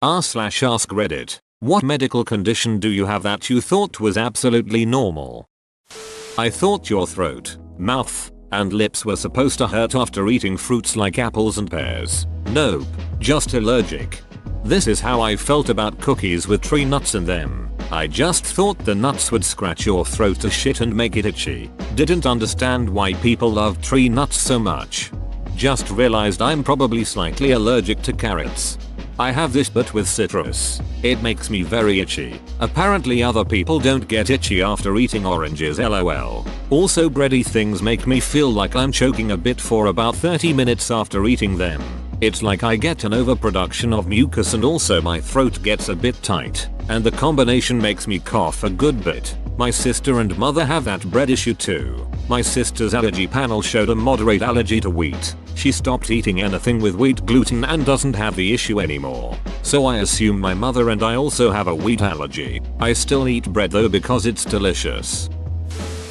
r/ask Reddit. What medical condition do you have that you thought was absolutely normal? I thought your throat, mouth, and lips were supposed to hurt after eating fruits like apples and pears. Nope, just allergic. This is how I felt about cookies with tree nuts in them. I just thought the nuts would scratch your throat to shit and make it itchy. Didn't understand why people love tree nuts so much. Just realized I'm probably slightly allergic to carrots. I have this but with citrus. It makes me very itchy. Apparently other people don't get itchy after eating oranges, lol. Also bready things make me feel like I'm choking a bit for about 30 minutes after eating them. It's like I get an overproduction of mucus and also my throat gets a bit tight. And the combination makes me cough a good bit. My sister and mother have that bread issue too. My sister's allergy panel showed a moderate allergy to wheat. She stopped eating anything with wheat gluten and doesn't have the issue anymore. So I assume my mother and I also have a wheat allergy. I still eat bread though because it's delicious.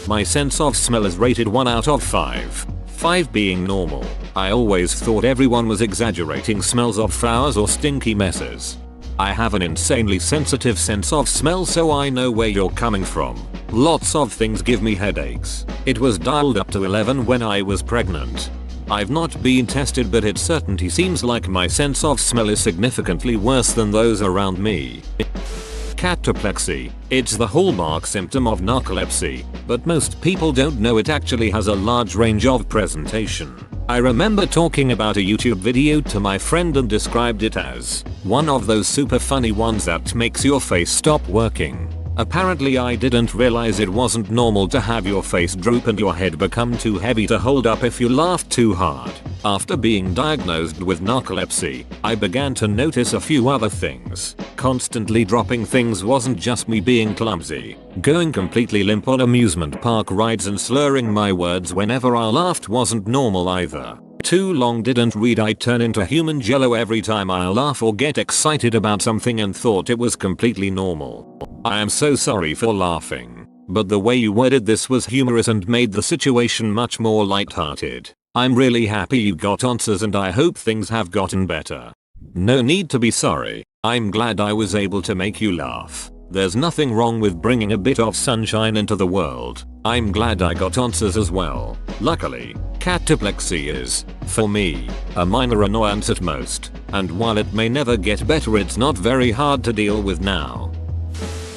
My sense of smell is rated 1 out of 5. 5 being normal. I always thought everyone was exaggerating smells of flowers or stinky messes. I have an insanely sensitive sense of smell, so I know where you're coming from. Lots of things give me headaches. It was dialed up to 11 when I was pregnant. I've not been tested but it certainly seems like my sense of smell is significantly worse than those around me. Cataplexy. It's the hallmark symptom of narcolepsy, but most people don't know it actually has a large range of presentation. I remember talking about a YouTube video to my friend and described it as one of those super funny ones that makes your face stop working. Apparently I didn't realize it wasn't normal to have your face droop and your head become too heavy to hold up if you laughed too hard. After being diagnosed with narcolepsy, I began to notice a few other things. Constantly dropping things wasn't just me being clumsy. Going completely limp on amusement park rides and slurring my words whenever I laughed wasn't normal either. Too long didn't read, I turn into human jello every time I laugh or get excited about something and thought it was completely normal. I am so sorry for laughing, but the way you worded this was humorous and made the situation much more lighthearted. I'm really happy you got answers and I hope things have gotten better. No need to be sorry. I'm glad I was able to make you laugh. There's nothing wrong with bringing a bit of sunshine into the world. I'm glad I got answers as well. Luckily, cataplexy is, for me, a minor annoyance at most, and while it may never get better, it's not very hard to deal with now.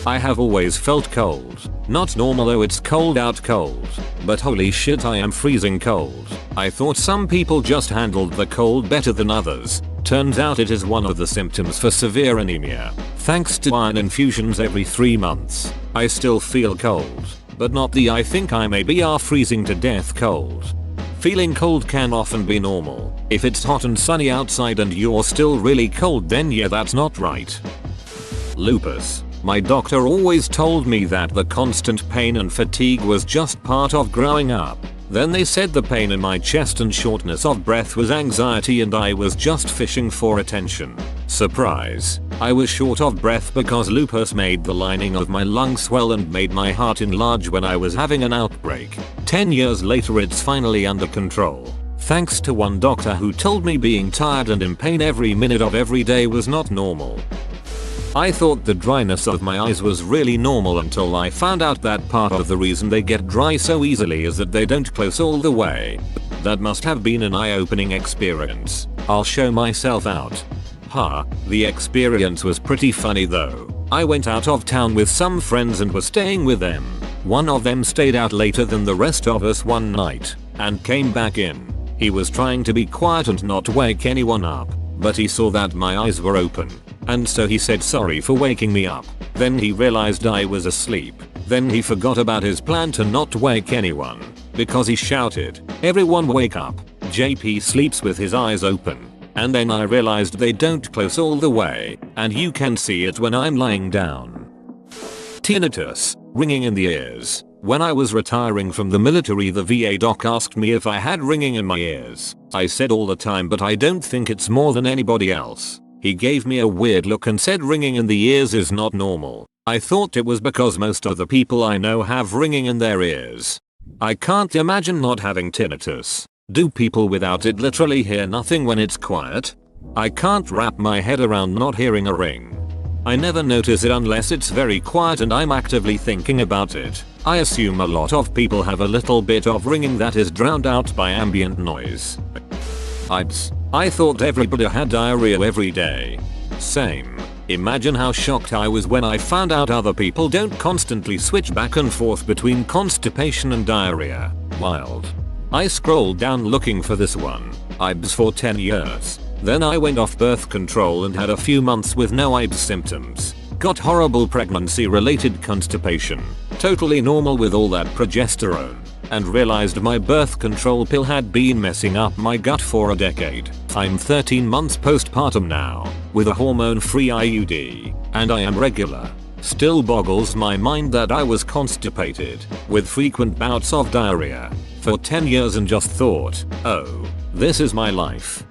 I have always felt cold. Not normal though, it's cold out cold. But holy shit, I am freezing cold. I thought some people just handled the cold better than others. Turns out it is one of the symptoms for severe anemia. Thanks to iron infusions every 3 months. I still feel cold, but not the I think I maybe are freezing to death cold. Feeling cold can often be normal. If it's hot and sunny outside and you're still really cold, then yeah, that's not right. Lupus. My doctor always told me that the constant pain and fatigue was just part of growing up. Then they said the pain in my chest and shortness of breath was anxiety and I was just fishing for attention. Surprise. I was short of breath because lupus made the lining of my lungs swell and made my heart enlarge when I was having an outbreak. 10 years later it's finally under control. Thanks to one doctor who told me being tired and in pain every minute of every day was not normal. I thought the dryness of my eyes was really normal until I found out that part of the reason they get dry so easily is that they don't close all the way. That must have been an eye-opening experience. I'll show myself out. The experience was pretty funny though. I went out of town with some friends and was staying with them. One of them stayed out later than the rest of us one night and came back in. He was trying to be quiet and not wake anyone up, but he saw that my eyes were open. And so he said sorry for waking me up. Then he realized I was asleep. Then he forgot about his plan to not wake anyone. Because he shouted, "Everyone wake up. JP sleeps with his eyes open." And then I realized they don't close all the way. And you can see it when I'm lying down. Tinnitus. Ringing in the ears. When I was retiring from the military, the VA doc asked me if I had ringing in my ears. I said all the time, but I don't think it's more than anybody else. He gave me a weird look and said ringing in the ears is not normal. I thought it was because most of the people I know have ringing in their ears. I can't imagine not having tinnitus. Do people without it literally hear nothing when it's quiet? I can't wrap my head around not hearing a ring. I never notice it unless it's very quiet and I'm actively thinking about it. I assume a lot of people have a little bit of ringing that is drowned out by ambient noise. I thought everybody had diarrhea every day. Same. Imagine how shocked I was when I found out other people don't constantly switch back and forth between constipation and diarrhea. Wild. I scrolled down looking for this one. IBS for 10 years. Then I went off birth control and had a few months with no IBS symptoms. Got horrible pregnancy related constipation. Totally normal with all that progesterone. And realized my birth control pill had been messing up my gut for a decade. I'm 13 months postpartum now, with a hormone-free IUD, and I am regular. Still boggles my mind that I was constipated, with frequent bouts of diarrhea, for 10 years and just thought, oh, this is my life.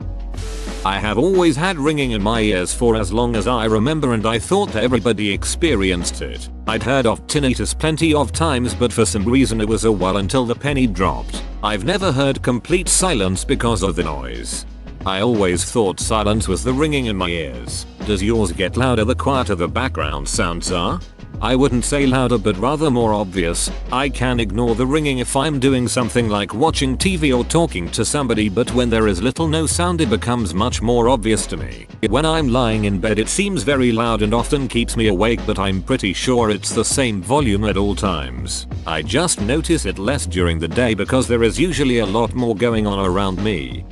I have always had ringing in my ears for as long as I remember and I thought everybody experienced it. I'd heard of tinnitus plenty of times but for some reason it was a while until the penny dropped. I've never heard complete silence because of the noise. I always thought silence was the ringing in my ears. Does yours get louder the quieter the background sounds are? I wouldn't say louder but rather more obvious. I can ignore the ringing if I'm doing something like watching TV or talking to somebody, but when there is little no sound it becomes much more obvious to me. When I'm lying in bed it seems very loud and often keeps me awake, but I'm pretty sure it's the same volume at all times. I just notice it less during the day because there is usually a lot more going on around me.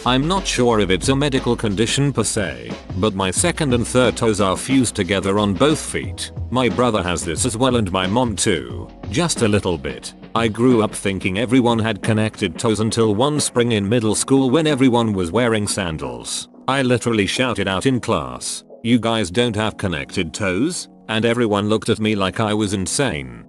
I'm not sure if it's a medical condition per se, but my second and third toes are fused together on both feet. My brother has this as well and my mom too, just a little bit. I grew up thinking everyone had connected toes until one spring in middle school when everyone was wearing sandals. I literally shouted out in class, "You guys don't have connected toes?" And everyone looked at me like I was insane.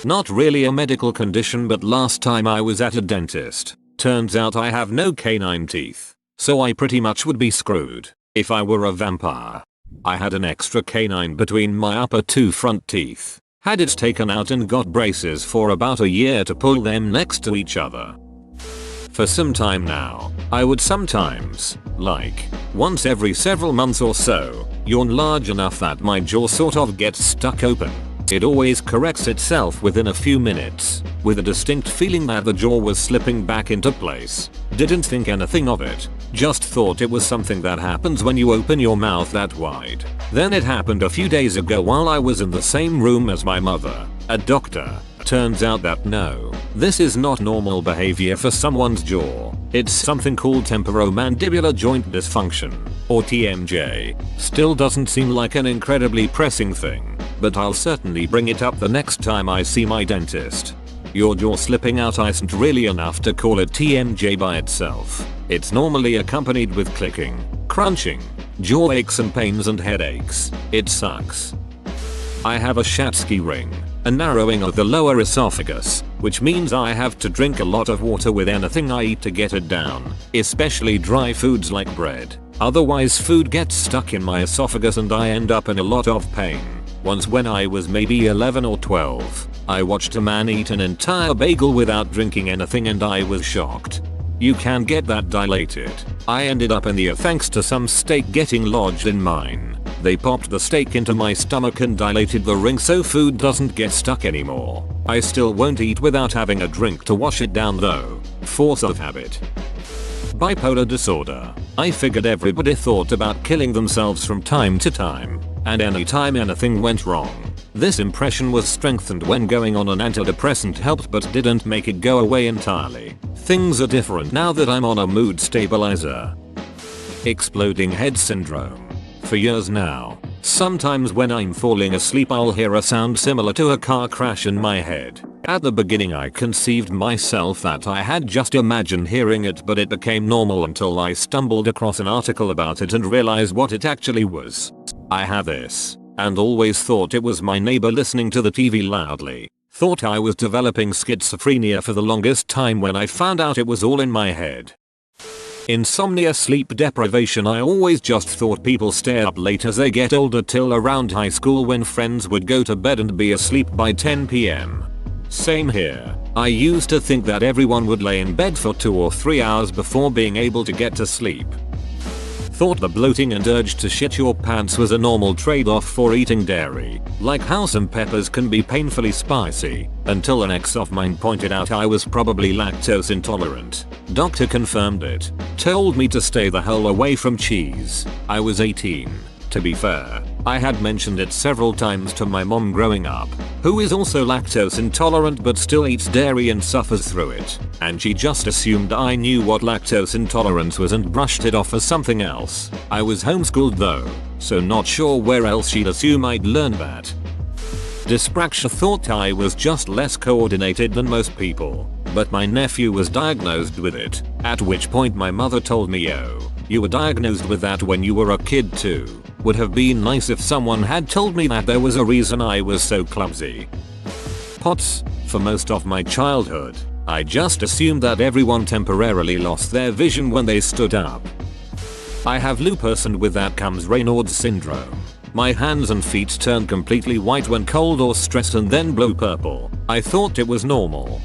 Not really a medical condition, but last time I was at a dentist. Turns out I have no canine teeth, so I pretty much would be screwed if I were a vampire. I had an extra canine between my upper two front teeth. Had it taken out and got braces for about a year to pull them next to each other. For some time now, I would sometimes, like, once every several months or so, yawn large enough that my jaw sort of gets stuck open. It always corrects itself within a few minutes, with a distinct feeling that the jaw was slipping back into place. Didn't think anything of it, just thought it was something that happens when you open your mouth that wide. Then it happened a few days ago while I was in the same room as my mother, a doctor. Turns out that no, this is not normal behavior for someone's jaw. It's something called temporomandibular joint dysfunction, or TMJ. Still doesn't seem like an incredibly pressing thing, but I'll certainly bring it up the next time I see my dentist. Your jaw slipping out isn't really enough to call it TMJ by itself. It's normally accompanied with clicking, crunching, jaw aches and pains and headaches. It sucks. I have a Shatsky ring, a narrowing of the lower esophagus, which means I have to drink a lot of water with anything I eat to get it down, especially dry foods like bread. Otherwise food gets stuck in my esophagus and I end up in a lot of pain. Once when I was maybe 11 or 12, I watched a man eat an entire bagel without drinking anything and I was shocked. You can get that dilated. I ended up in the ER thanks to some steak getting lodged in mine. They popped the steak into my stomach and dilated the ring so food doesn't get stuck anymore. I still won't eat without having a drink to wash it down though. Force of habit. Bipolar disorder. I figured everybody thought about killing themselves from time to time, and anytime anything went wrong. This impression was strengthened when going on an antidepressant helped but didn't make it go away entirely. Things are different now that I'm on a mood stabilizer. Exploding head syndrome. For years now, sometimes when I'm falling asleep I'll hear a sound similar to a car crash in my head. At the beginning I conceived myself that I had just imagined hearing it, but it became normal until I stumbled across an article about it and realized what it actually was. I had this, and always thought it was my neighbor listening to the TV loudly. Thought I was developing schizophrenia for the longest time when I found out it was all in my head. Insomnia, sleep deprivation. I always just thought people stay up late as they get older till around high school when friends would go to bed and be asleep by 10 PM. Same here. I used to think that everyone would lay in bed for 2 or 3 hours before being able to get to sleep. Thought the bloating and urge to shit your pants was a normal trade-off for eating dairy, like how some peppers can be painfully spicy, until an ex of mine pointed out I was probably lactose intolerant. Doctor confirmed it. Told me to stay the hell away from cheese. I was 18. To be fair, I had mentioned it several times to my mom growing up, who is also lactose intolerant but still eats dairy and suffers through it, and she just assumed I knew what lactose intolerance was and brushed it off as something else. I was homeschooled though, so not sure where else she'd assume I'd learn that. Dyspraxia thought I was just less coordinated than most people, but my nephew was diagnosed with it, at which point my mother told me, "Yo, you were diagnosed with that when you were a kid too." Would have been nice if someone had told me that there was a reason I was so clumsy. POTS. For most of my childhood, I just assumed that everyone temporarily lost their vision when they stood up. I have lupus, and with that comes Raynaud's syndrome. My hands and feet turn completely white when cold or stressed and then blue purple. I thought it was normal.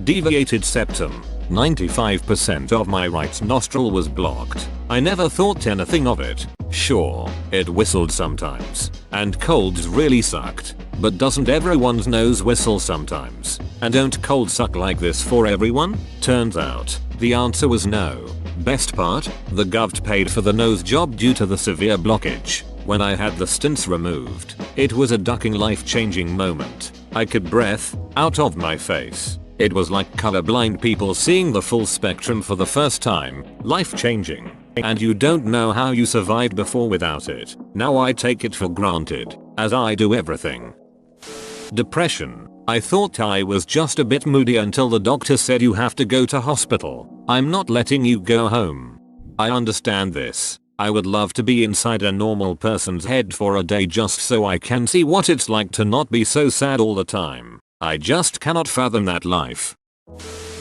Deviated septum. 95% of my right nostril was blocked. I never thought anything of it. Sure, it whistled sometimes, and colds really sucked, but doesn't everyone's nose whistle sometimes? And don't colds suck like this for everyone? Turns out, the answer was no. Best part, the gov paid for the nose job due to the severe blockage. When I had the stents removed, it was a ducking life-changing moment. I could breathe out of my face. It was like colorblind people seeing the full spectrum for the first time. Life-changing. And you don't know how you survived before without it. Now I take it for granted, as I do everything. Depression. I thought I was just a bit moody until the doctor said you have to go to hospital. I'm not letting you go home. I understand this. I would love to be inside a normal person's head for a day just so I can see what it's like to not be so sad all the time. I just cannot fathom that life.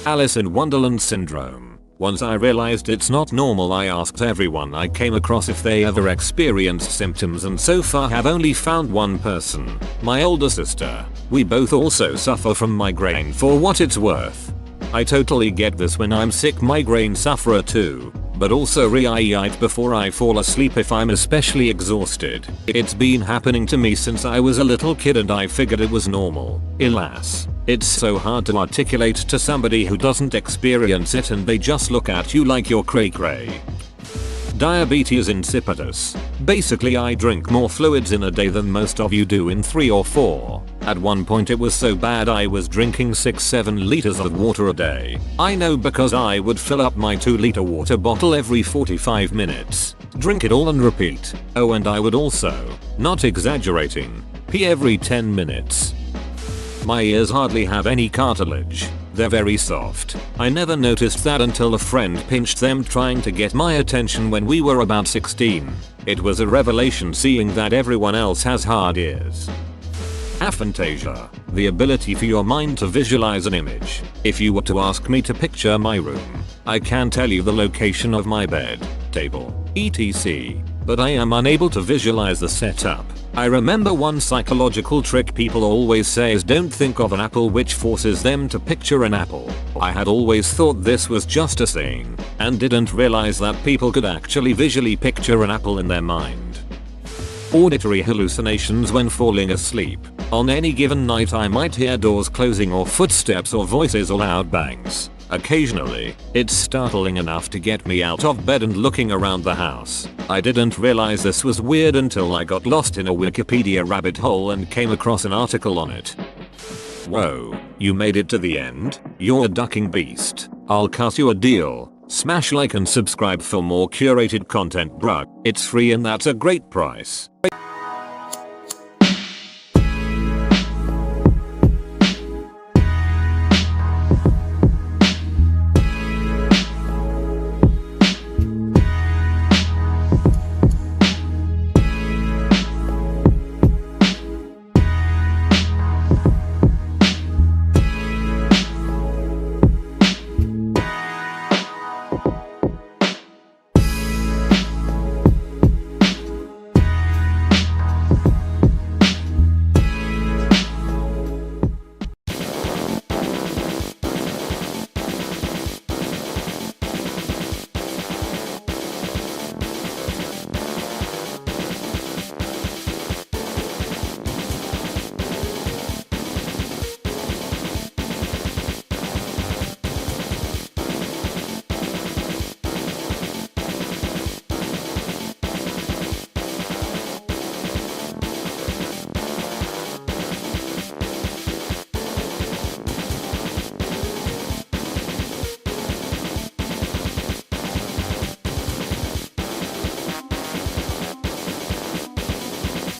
Alice in Wonderland syndrome. Once I realized it's not normal, I asked everyone I came across if they ever experienced symptoms, and so far have only found one person. My older sister. We both also suffer from migraine for what it's worth. I totally get this when I'm sick, migraine sufferer too, but also re-I before I fall asleep if I'm especially exhausted. It's been happening to me since I was a little kid and I figured it was normal. Alas, it's so hard to articulate to somebody who doesn't experience it and they just look at you like you're cray cray. Diabetes insipidus. Basically I drink more fluids in a day than most of you do in 3 or 4. At one point it was so bad I was drinking 6-7 liters of water a day. I know, because I would fill up my 2-liter water bottle every 45 minutes. Drink it all and repeat. Oh, and I would also, not exaggerating, pee every 10 minutes. My ears hardly have any cartilage. They're very soft. I never noticed that until a friend pinched them trying to get my attention when we were about 16. It was a revelation seeing that everyone else has hard ears. Aphantasia. The ability for your mind to visualize an image. If you were to ask me to picture my room, I can tell you the location of my bed, table, etc. But I am unable to visualize the setup. I remember one psychological trick people always say is don't think of an apple, which forces them to picture an apple. I had always thought this was just a saying, and didn't realize that people could actually visually picture an apple in their mind. Auditory hallucinations when falling asleep. On any given night I might hear doors closing or footsteps or voices or loud bangs. Occasionally, it's startling enough to get me out of bed and looking around the house. I didn't realize this was weird until I got lost in a Wikipedia rabbit hole and came across an article on it. Whoa, you made it to the end? You're a ducking beast. I'll cut you a deal. Smash like and subscribe for more curated content, bruh. It's free and that's a great price.